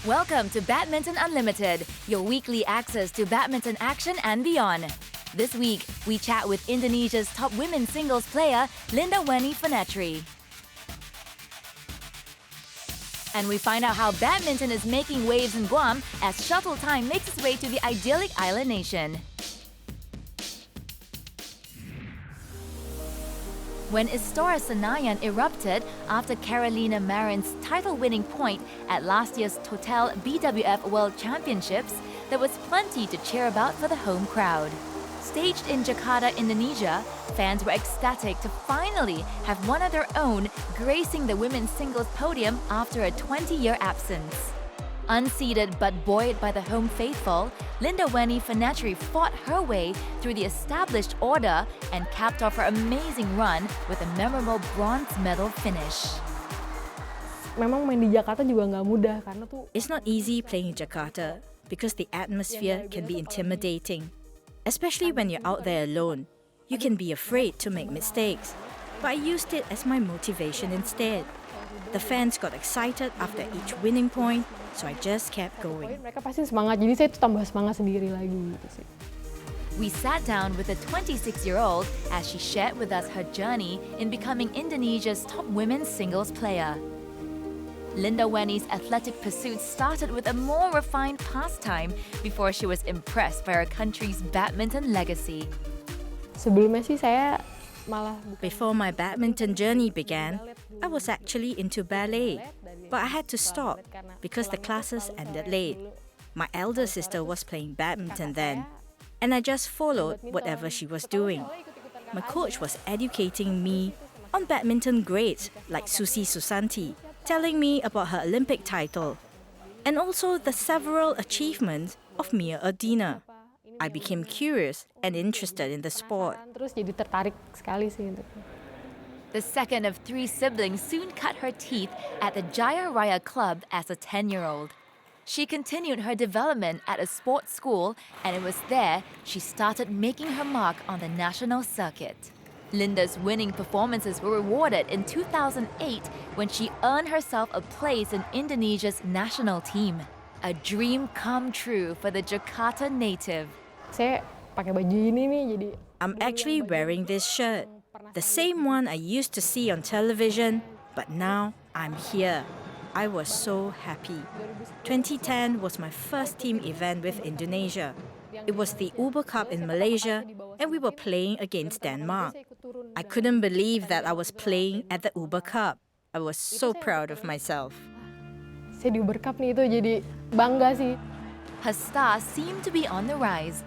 Welcome to Badminton Unlimited, your weekly access to badminton action and beyond. This week, we chat with Indonesia's top women's singles player, Lindaweni Fanetri. And we find out how badminton is making waves in Guam as Shuttle Time makes its way to the idyllic island nation. When Istora Senayan erupted after Carolina Marin's title-winning point at last year's Total BWF World Championships, there was plenty to cheer about for the home crowd. Staged in Jakarta, Indonesia, fans were ecstatic to finally have one of their own gracing the women's singles podium after a 20-year absence. Unseeded but buoyed by the home faithful, Lindaweni Fanetri fought her way through the established order and capped off her amazing run with a memorable bronze medal finish. Memang main di Jakarta juga nggak mudah karena tuh. It's not easy playing in Jakarta because the atmosphere can be intimidating, especially when you're out there alone. You can be afraid to make mistakes, but I used it as my motivation instead. The fans got excited after each winning point, so I just kept going. Mereka pasti semangat, jadi saya tuh tambah semangat sendiri lagi gitu sih. We sat down with a 26-year-old as she shared with us her journey in becoming Indonesia's top women's singles player. Lindaweni's athletic pursuits started with a more refined pastime before she was impressed by her country's badminton legacy. Sebelumnya sih saya malah Before my badminton journey began, I was actually into ballet, but I had to stop because the classes ended late. My elder sister was playing badminton then, and I just followed whatever she was doing. My coach was educating me on badminton greats like Susi Susanti, telling me about her Olympic title, and also the several achievements of Mia Erdina. I became curious and interested in the sport. terus jadi tertarik sekali sih untuk. The second of three siblings soon cut her teeth at the Jaya Raya Club as a 10-year-old. She continued her development at a sports school, and it was there she started making her mark on the national circuit. Linda's winning performances were rewarded in 2008 when she earned herself a place in Indonesia's national team. A dream come true for the Jakarta native. Saya pakai baju ini nih jadi. I'm actually wearing this shirt, the same one I used to see on television, but now I'm here. I was so happy. 2010 was my first team event with Indonesia. It was the Uber Cup in Malaysia, and we were playing against Denmark. I couldn't believe that I was playing at the Uber Cup. I was so proud of myself. Saya di Uber Cup nih itu jadi bangga sih. Her star seemed to be on the rise.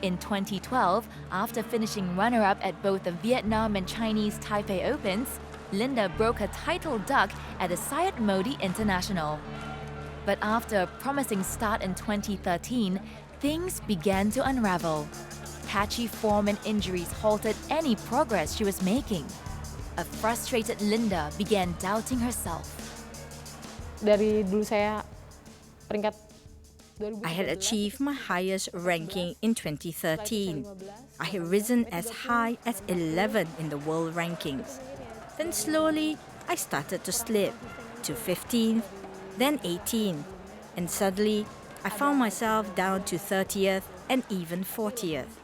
In 2012, after finishing runner-up at both the Vietnam and Chinese Taipei Opens, Linda broke her title duck at the Syed Modi International. But after a promising start in 2013, things began to unravel. Patchy form and injuries halted any progress she was making. A frustrated Linda began doubting herself. Dari dulu saya peringkat I had achieved my highest ranking in 2013. I had risen as high as 11 in the world rankings. Then slowly, I started to slip to 15th, then 18th, and suddenly, I found myself down to 30th and even 40th.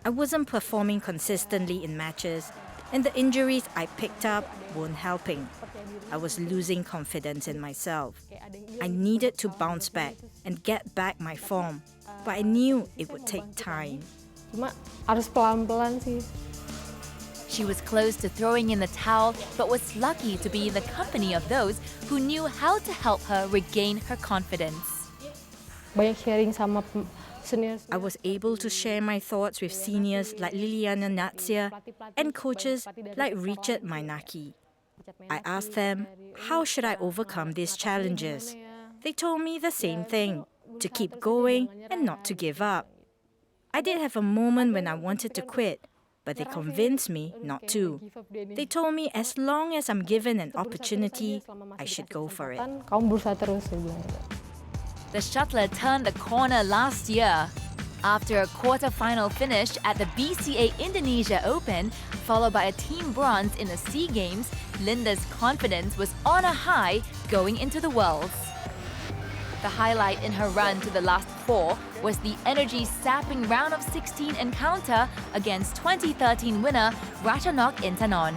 I wasn't performing consistently in matches, and the injuries I picked up weren't helping. I was losing confidence in myself. I needed to bounce back and get back my form, but I knew it would take time. Cuma harus pelan-pelan sih. She was close to throwing in the towel, but was lucky to be in the company of those who knew how to help her regain her confidence. Banyak sharing sama seniors. I was able to share my thoughts with seniors like Liliana Natsia and coaches like Richard Mainaki. I asked them, how should I overcome these challenges? They told me the same thing, to keep going and not to give up. I did have a moment when I wanted to quit, but they convinced me not to. They told me as long as I'm given an opportunity, I should go for it. Kamu berusaha terus, saya bilang. The shuttler turned the corner last year. After a quarter-final finish at the BCA Indonesia Open, followed by a team bronze in the SEA Games, Linda's confidence was on a high going into the Worlds. The highlight in her run to the last four was the energy-sapping round of 16 encounter against 2013 winner Ratchanok Intanon.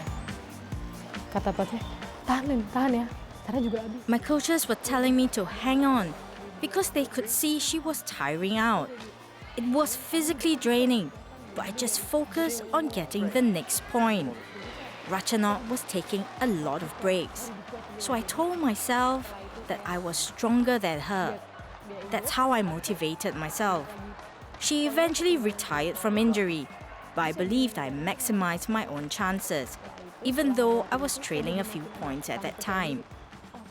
Kata pelatih, tahan ya. Cara juga habis. My coaches were telling me to hang on because they could see she was tiring out. It was physically draining, but I just focused on getting the next point. Ratchanok was taking a lot of breaks, so I told myself that I was stronger than her. That's how I motivated myself. She eventually retired from injury, but I believed I maximized my own chances, even though I was trailing a few points at that time.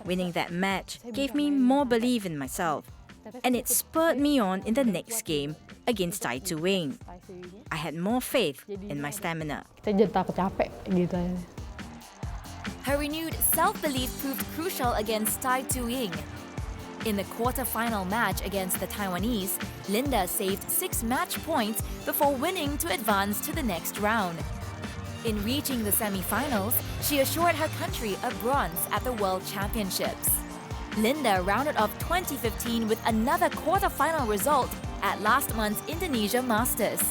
Winning that match gave me more belief in myself, and it spurred me on in the next game against Tai Tu Wing. I had more faith in my stamina. Kita jadi takut capek gitu ya. Her renewed self-belief proved crucial against Tai Tu Ying. In the quarter-final match against the Taiwanese, Linda saved 6 match points before winning to advance to the next round. In reaching the semi-finals, she assured her country a bronze at the World Championships. Linda rounded off 2015 with another quarter-final result at last month's Indonesia Masters.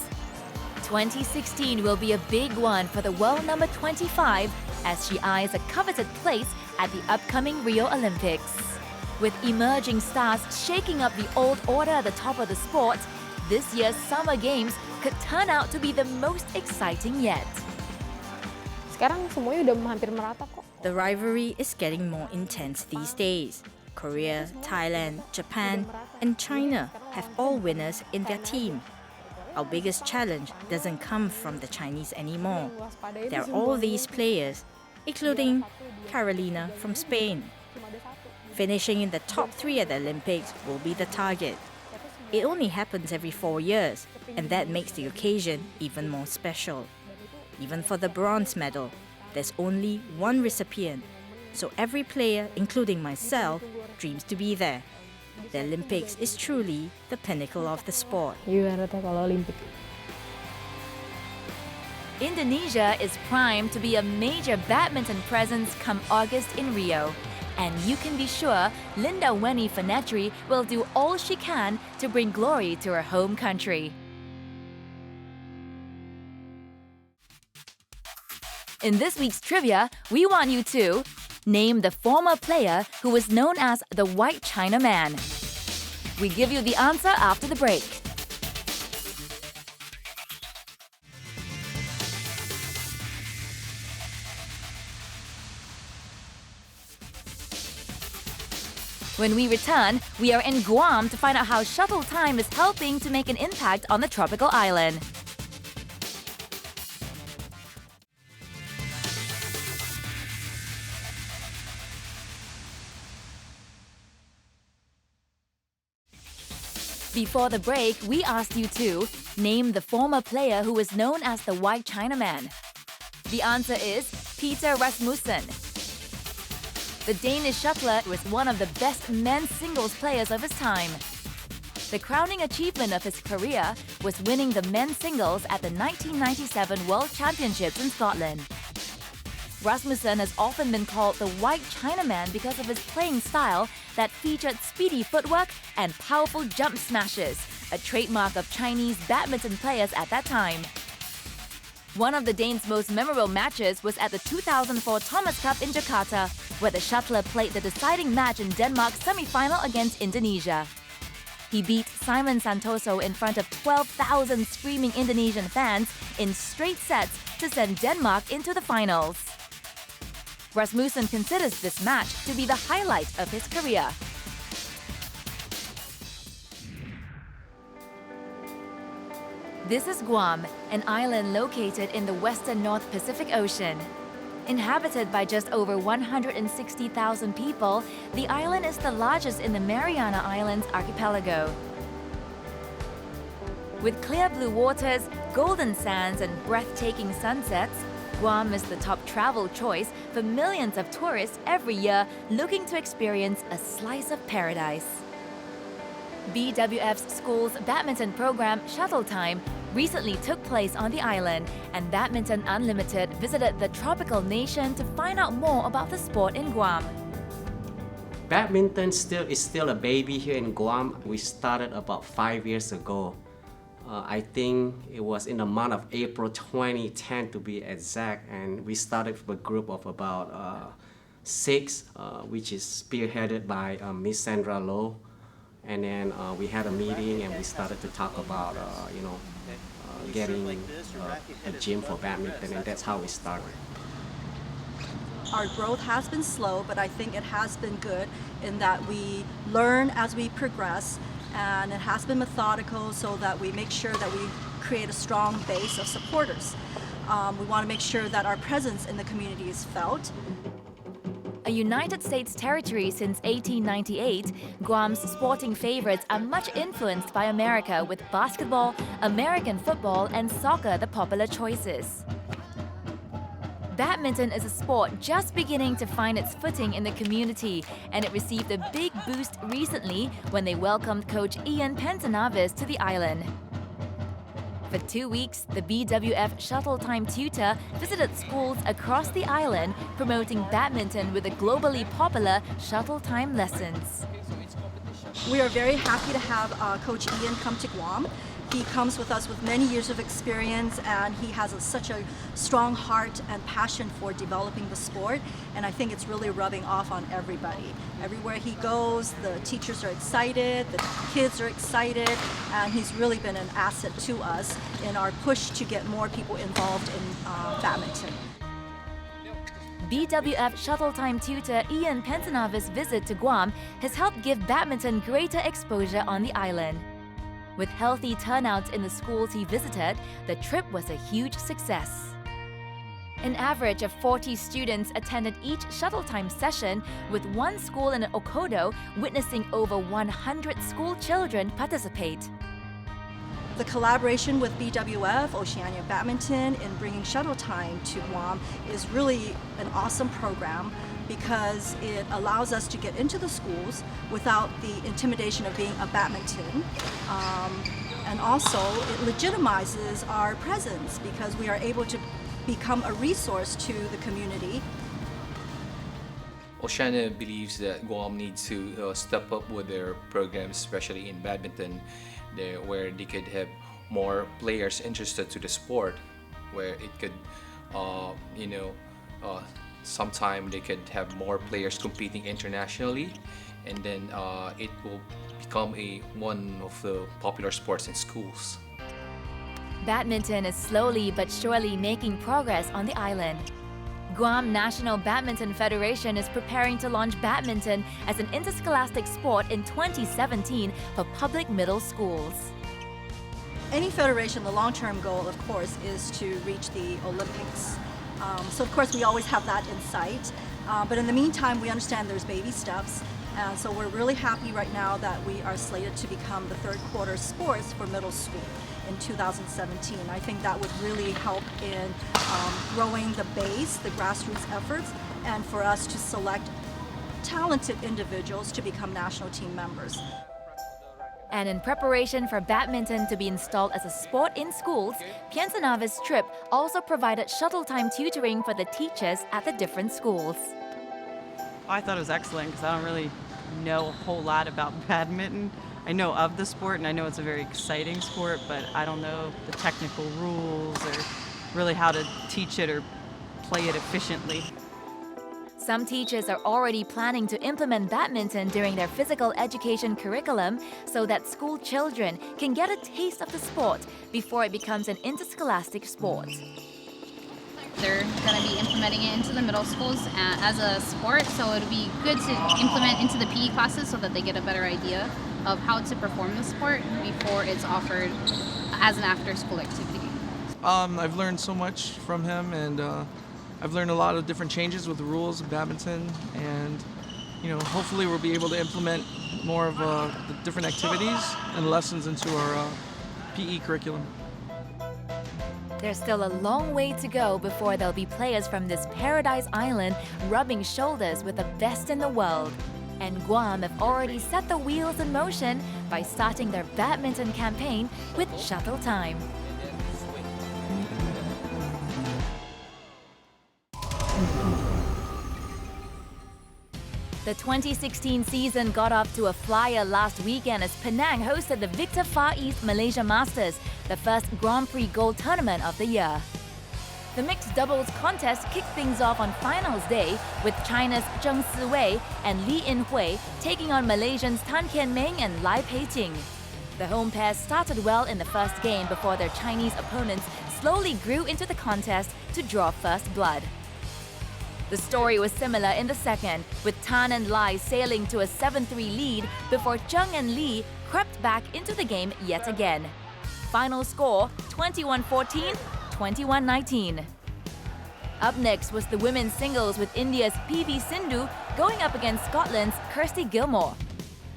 2016 will be a big one for the world number 25 as she eyes a coveted place at the upcoming Rio Olympics. With emerging stars shaking up the old order at the top of the sport, this year's Summer Games could turn out to be the most exciting yet. Sekarang semuanya udah hampir merata kok. The rivalry is getting more intense these days. Korea, Thailand, Japan, and China have all winners in their team. Our biggest challenge doesn't come from the Chinese anymore. There are all these players, including Carolina from Spain. Finishing in the top 3 at the Olympics will be the target. It only happens every 4 years, and that makes the occasion even more special. Even for the bronze medal, there's only one recipient, so every player, including myself, dreams to be there. The Olympics is truly the pinnacle of the sport. Gimana tuh kalau Olimpik? Indonesia is primed to be a major badminton presence come August in Rio. And you can be sure Lindaweni Fanetri will do all she can to bring glory to her home country. In this week's trivia, we want you to name the former player who was known as the White China Man. We give you the answer after the break. When we return, we are in Guam to find out how Shuttle Time is helping to make an impact on the tropical island. Before the break, we asked you to name the former player who was known as the White Chinaman. The answer is Peter Rasmussen. The Danish shuttler was one of the best men's singles players of his time. The crowning achievement of his career was winning the men's singles at the 1997 World Championships in Scotland. Rasmussen has often been called the White Chinaman because of his playing style that featured speedy footwork and powerful jump smashes, a trademark of Chinese badminton players at that time. One of the Danes' most memorable matches was at the 2004 Thomas Cup in Jakarta, where the shuttler played the deciding match in Denmark's semi-final against Indonesia. He beat Simon Santoso in front of 12,000 screaming Indonesian fans in straight sets to send Denmark into the finals. Rasmussen considers this match to be the highlight of his career. This is Guam, an island located in the western North Pacific Ocean. Inhabited by just over 160,000 people, the island is the largest in the Mariana Islands archipelago. With clear blue waters, golden sands, and breathtaking sunsets, Guam is the top travel choice for millions of tourists every year looking to experience a slice of paradise. BWF's school's badminton program, Shuttle Time, recently took place on the island, and Badminton Unlimited visited the tropical nation to find out more about the sport in Guam. Badminton is still a baby here in Guam. We started about 5 years ago. I think it was in the month of April 2010 to be exact, and we started with a group of about 6, which is spearheaded by Miss Sandra Lowe. And then we had a meeting and we started to talk about, getting a gym for badminton, and that's how we started. Our growth has been slow, but I think it has been good in that we learn as we progress, and it has been methodical so that we make sure that we create a strong base of supporters. We want to make sure that our presence in the community is felt. A United States territory since 1898, Guam's sporting favorites are much influenced by America, with basketball, American football, and soccer the popular choices. Badminton is a sport just beginning to find its footing in the community, and it received a big boost recently when they welcomed coach Ian Pentanavis to the island. For 2 weeks, the BWF Shuttle Time tutor visited schools across the island, promoting badminton with the globally popular Shuttle Time lessons. We are very happy to have Coach Ian come to Guam. He comes with us with many years of experience, and he has such a strong heart and passion for developing the sport, and I think it's really rubbing off on everybody. Everywhere he goes, the teachers are excited, the kids are excited, and he's really been an asset to us in our push to get more people involved in badminton. BWF Shuttle Time tutor Ian Pentanavis' visit to Guam has helped give badminton greater exposure on the island. With healthy turnouts in the schools he visited, the trip was a huge success. An average of 40 students attended each Shuttle Time session, with one school in Okodo witnessing over 100 school children participate. The collaboration with BWF, Oceania Badminton, in bringing Shuttle Time to Guam is really an awesome program because it allows us to get into the schools without the intimidation of being a badminton. And also it legitimizes our presence because we are able to become a resource to the community. Oceania believes that Guam needs to step up with their programs, especially in badminton, where they could have more players interested to the sport, where it could, sometime they could have more players competing internationally, and then it will become one of the popular sports in schools. Badminton is slowly but surely making progress on the island. Guam National Badminton Federation is preparing to launch badminton as an interscholastic sport in 2017 for public middle schools. Any federation, the long-term goal, of course, is to reach the Olympics. So of course we always have that in sight, but in the meantime we understand there's baby steps, and so we're really happy right now that we are slated to become the third quarter sports for middle school in 2017. I think that would really help in growing the base, the grassroots efforts, and for us to select talented individuals to become national team members. And in preparation for badminton to be installed as a sport in schools, Pentanavis' trip also provided shuttle time tutoring for the teachers at the different schools. I thought it was excellent because I don't really know a whole lot about badminton. I know of the sport and I know it's a very exciting sport, but I don't know the technical rules or really how to teach it or play it efficiently. Some teachers are already planning to implement badminton during their physical education curriculum so that school children can get a taste of the sport before it becomes an interscholastic sport. They're going to be implementing it into the middle schools as a sport, so it would be good to implement into the PE classes so that they get a better idea of how to perform the sport before it's offered as an after-school activity. I've learned so much from him, and I've learned a lot of different changes with the rules of badminton, and hopefully we'll be able to implement more of the different activities and lessons into our PE curriculum. There's still a long way to go before there'll be players from this paradise island rubbing shoulders with the best in the world. And Guam have already set the wheels in motion by starting their badminton campaign with Shuttle Time. The 2016 season got off to a flyer last weekend as Penang hosted the Victor Far East Malaysia Masters, the first Grand Prix Gold tournament of the year. The mixed doubles contest kicked things off on finals day with China's Zheng Siwei and Li Yinhui taking on Malaysians Tan Kian Meng and Lai Peiting. The home pair started well in the first game before their Chinese opponents slowly grew into the contest to draw first blood. The story was similar in the second, with Tan and Lai sailing to a 7-3 lead before Zheng and Li crept back into the game yet again. Final score 21-14, 21-19. Up next was the women's singles with India's PV Sindhu going up against Scotland's Kirsty Gilmore.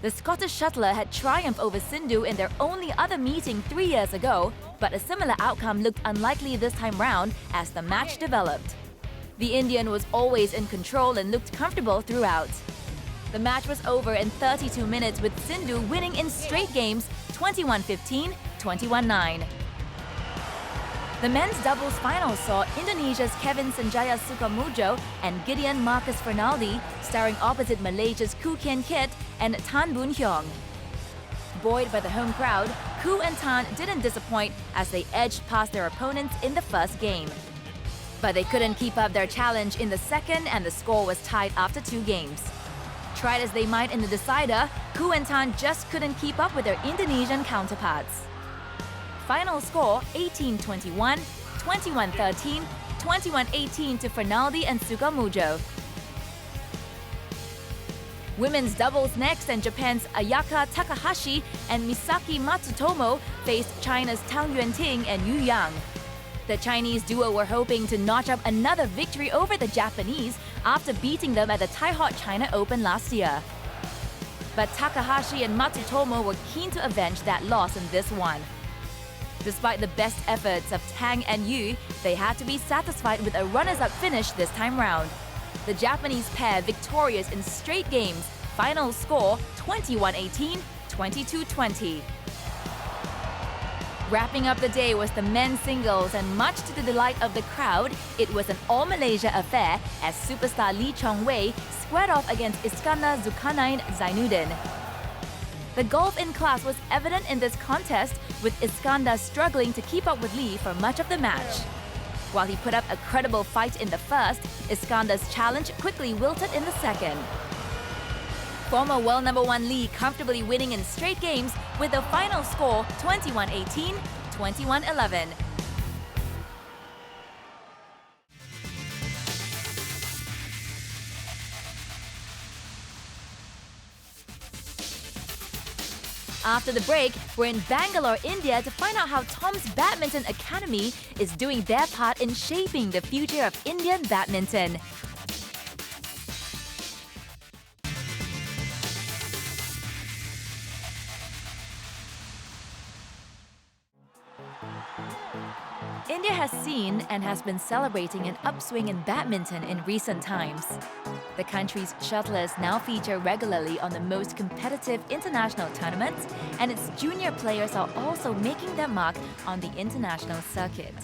The Scottish shuttler had triumphed over Sindhu in their only other meeting 3 years ago, but a similar outcome looked unlikely this time round as the match developed. The Indian was always in control and looked comfortable throughout. The match was over in 32 minutes with Sindhu winning in straight games 21-15, 21-9. The men's doubles final saw Indonesia's Kevin Sanjaya Sukamuljo and Gideon Marcus Fernaldi starring opposite Malaysia's Koo Kian Kit and Tan Boon Hyong. Buoyed by the home crowd, Koo and Tan didn't disappoint as they edged past their opponents in the first game. But they couldn't keep up their challenge in the second and the score was tied after 2 games. Tried as they might in the decider, Koo and Tan just couldn't keep up with their Indonesian counterparts. Final score 18-21, 21-13, 21-18 to Fernaldi and Sukamuljo. Women's doubles next, and Japan's Ayaka Takahashi and Misaki Matsutomo faced China's Tang Yuanting and Yu Yang. The Chinese duo were hoping to notch up another victory over the Japanese after beating them at the Tai-Hot China Open last year. But Takahashi and Matsutomo were keen to avenge that loss in this one. Despite the best efforts of Tang and Yu, they had to be satisfied with a runners-up finish this time round. The Japanese pair victorious in straight games, final score 21-18, 22-20. Wrapping up the day was the men's singles, and much to the delight of the crowd, it was an all-Malaysia affair as superstar Lee Chong-wei squared off against Iskandar Zulkarnain Zainuddin. The golf in class was evident in this contest, with Iskandar struggling to keep up with Lee for much of the match. While he put up a credible fight in the first, Iskandar's challenge quickly wilted in the second. Former world number 1 Lee comfortably winning in straight games with the final score 21-18, 21-11. After the break, we're in Bangalore, India to find out how Tom's Badminton Academy is doing their part in shaping the future of Indian badminton. India has seen and has been celebrating an upswing in badminton in recent times. The country's shuttlers now feature regularly on the most competitive international tournaments, and its junior players are also making their mark on the international circuit.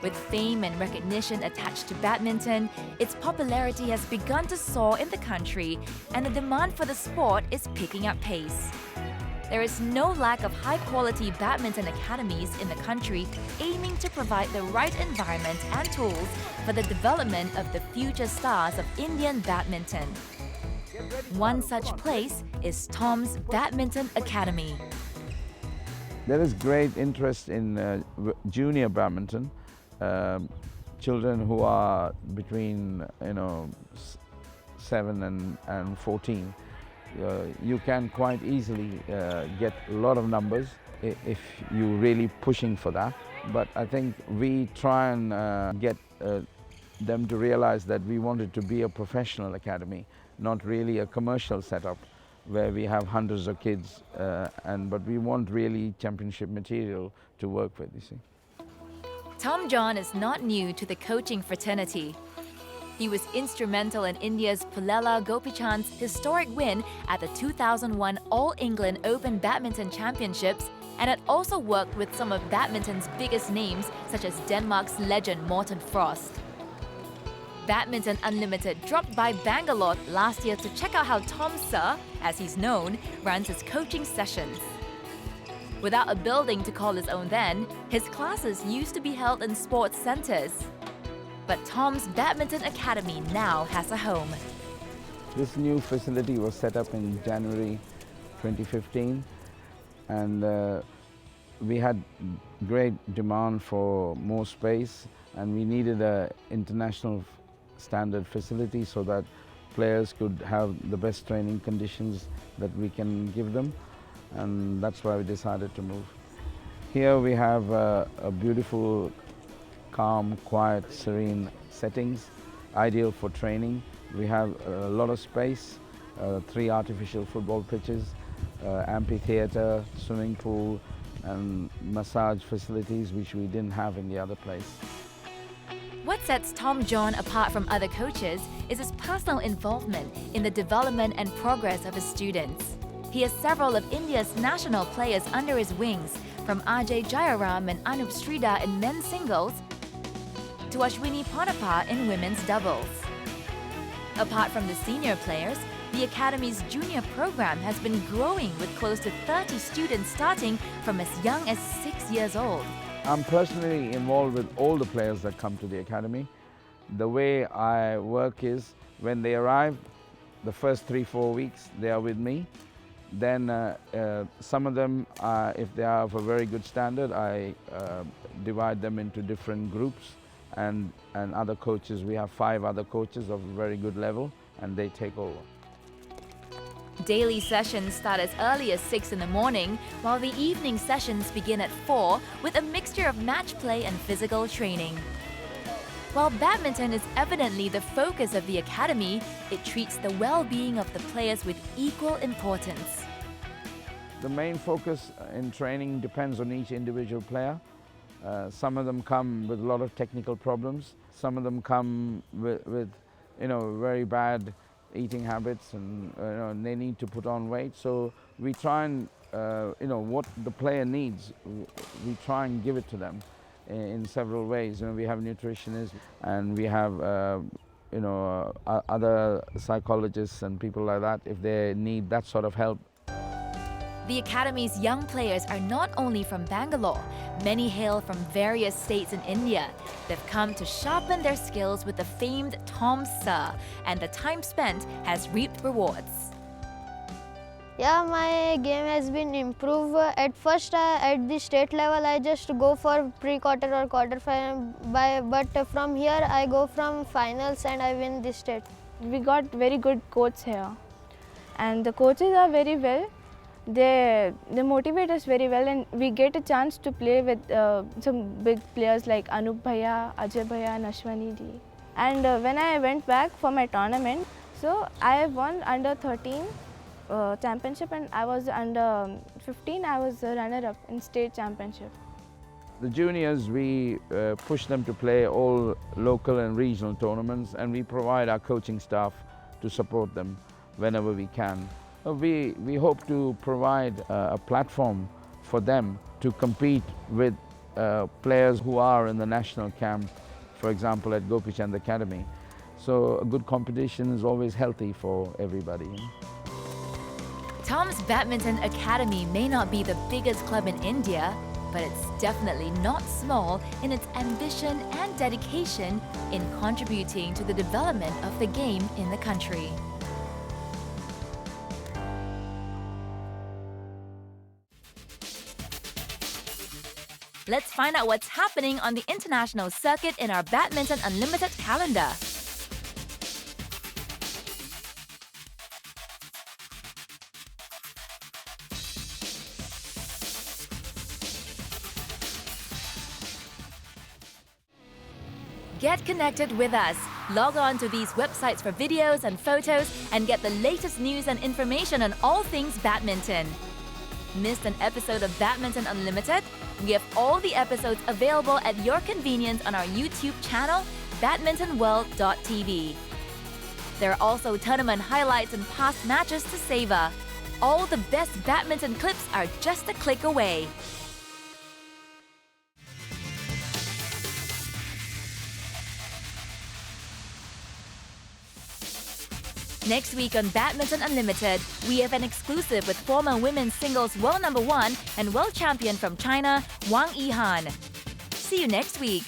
With fame and recognition attached to badminton, its popularity has begun to soar in the country, and the demand for the sport is picking up pace. There is no lack of high-quality badminton academies in the country aiming to provide the right environment and tools for the development of the future stars of Indian badminton. One such place is Tom's Badminton Academy. There is great interest in junior badminton. Children who are between 7 and 14. You can quite easily get a lot of numbers if you're really pushing for that. But I think we try and get them to realize that we want it to be a professional academy, not really a commercial setup where we have hundreds of kids, but we want really championship material to work with, you see. Tom John is not new to the coaching fraternity. He was instrumental in India's Pullela Gopichand's historic win at the 2001 All England Open Badminton Championships, and had also worked with some of badminton's biggest names such as Denmark's legend Morten Frost. Badminton Unlimited dropped by Bangalore last year to check out how Tom Sir, as he's known, runs his coaching sessions. Without a building to call his own then, his classes used to be held in sports centers. But Tom's Badminton Academy now has a home. This new facility was set up in January 2015, and we had great demand for more space, and we needed an international standard facility so that players could have the best training conditions that we can give them, and that's why we decided to move. Here we have a beautiful, calm, quiet, serene settings, ideal for training. We have a lot of space, 3 artificial football pitches, amphitheater, swimming pool, and massage facilities, which we didn't have in the other place. What sets Tom John apart from other coaches is his personal involvement in the development and progress of his students. He has several of India's national players under his wings, from Ajay Jayaram and Anup Sridhar in men's singles to Ashwini Ponappa in women's doubles. Apart from the senior players, the Academy's junior program has been growing with close to 30 students starting from as young as 6 years old. I'm personally involved with all the players that come to the Academy. The way I work is, when they arrive, the first 3-4 weeks, they are with me. Then some of them, if they are of a very good standard, I divide them into different groups. And other coaches, we have 5 other coaches of a very good level, and they take over. Daily sessions start as early as 6 in the morning, while the evening sessions begin at 4 with a mixture of match play and physical training. While badminton is evidently the focus of the Academy, it treats the well-being of the players with equal importance. The main focus in training depends on each individual player. Some of them come with a lot of technical problems. Some of them come with very bad eating habits, and they need to put on weight. So we try and what the player needs, we try and give it to them in several ways. We have nutritionists, and we have other psychologists and people like that if they need that sort of help. The Academy's young players are not only from Bangalore, many hail from various states in India. They've come to sharpen their skills with the famed Tom Sir, and the time spent has reaped rewards. Yeah, my game has been improved. At first, at the state level, I just go for pre-quarter or quarter-final, but from here, I go from finals and I win the state. We got very good coach here, and the coaches are very well. They motivate us very well, and we get a chance to play with some big players like Anup Bhaiya, Ajay Bhaiya, and Ashwani ji. And when I went back for my tournament, so I won under 13 championship, and I was under 15. I was a runner-up in state championship. The juniors, we push them to play all local and regional tournaments, and we provide our coaching staff to support them whenever we can. We hope to provide a platform for them to compete with players who are in the national camp, for example at Gopi Chand Academy. So a good competition is always healthy for everybody. Tom's Badminton Academy may not be the biggest club in India, but it's definitely not small in its ambition and dedication in contributing to the development of the game in the country. Let's find out what's happening on the international circuit in our Badminton Unlimited calendar. Get connected with us. Log on to these websites for videos and photos and get the latest news and information on all things badminton. Missed an episode of Badminton Unlimited? We have all the episodes available at your convenience on our YouTube channel, badmintonworld.tv. There are also tournament highlights and past matches to savor. All the best badminton clips are just a click away. Next week on Badminton Unlimited, we have an exclusive with former women's singles world #1 and world champion from China, Wang Yihan. See you next week.